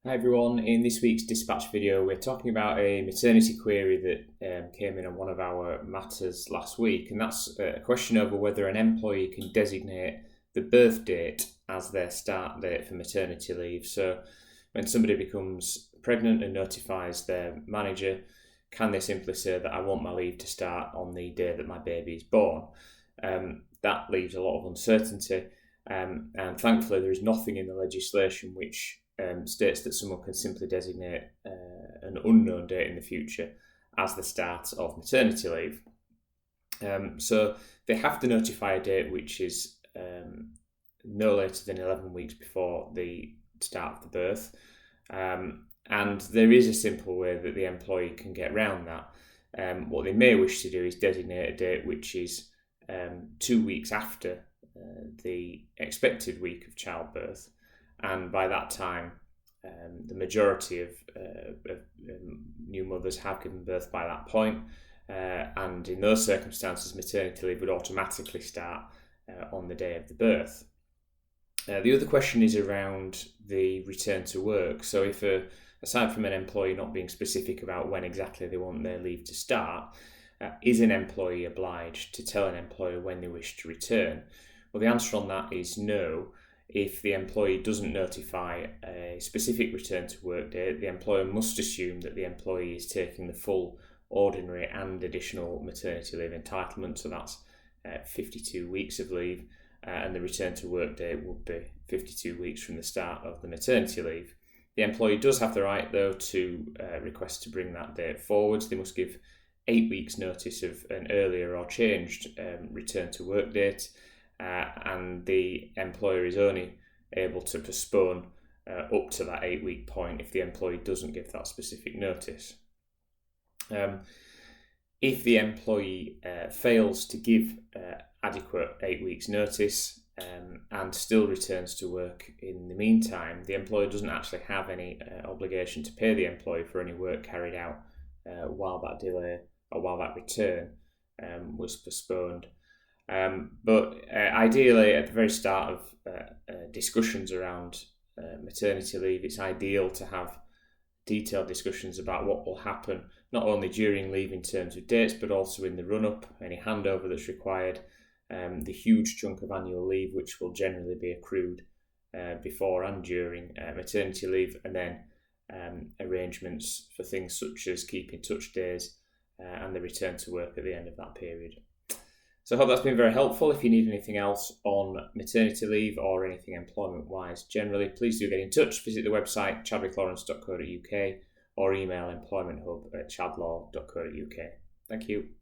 Hi everyone, in this week's dispatch video we're talking about a maternity query that came in on one of our matters last week, and that's a question over whether an employee can designate the birth date as their start date for maternity leave. So when somebody becomes pregnant and notifies their manager, can they simply say that I want my leave to start on the day that my baby is born? That leaves a lot of uncertainty, and thankfully there is nothing in the legislation which states that someone can simply designate an unknown date in the future as the start of maternity leave. So they have to notify a date which is no later than 11 weeks before the start of the birth. And there is a simple way that the employee can get around that. What they may wish to do is designate a date which is 2 weeks after the expected week of childbirth. And by that time, the majority of new mothers have given birth by that point. And in those circumstances, maternity leave would automatically start on the day of the birth. The other question is around the return to work. So if aside from an employee not being specific about when exactly they want their leave to start, is an employee obliged to tell an employer when they wish to return? Well, the answer on that is no. If the employee doesn't notify a specific return to work date, the employer must assume that the employee is taking the full ordinary and additional maternity leave entitlement. So that's 52 weeks of leave, and the return to work date would be 52 weeks from the start of the maternity leave. The employee does have the right, though, to request to bring that date forwards. They must give 8 weeks notice of an earlier or changed return to work date. And the employer is only able to postpone up to that 8 week point if the employee doesn't give that specific notice. If the employee fails to give adequate 8 weeks notice and still returns to work in the meantime, the employer doesn't actually have any obligation to pay the employee for any work carried out while that delay or while that return was postponed. But ideally, at the very start of discussions around maternity leave, it's ideal to have detailed discussions about what will happen, not only during leave in terms of dates, but also in the run-up, any handover that's required, the huge chunk of annual leave which will generally be accrued before and during maternity leave, and then arrangements for things such as keeping touch days and the return to work at the end of that period. So I hope that's been very helpful. If you need anything else on maternity leave or anything employment-wise generally, please do get in touch. Visit the website chadwicklawrence.co.uk or email employmenthub@chadlaw.co.uk. Thank you.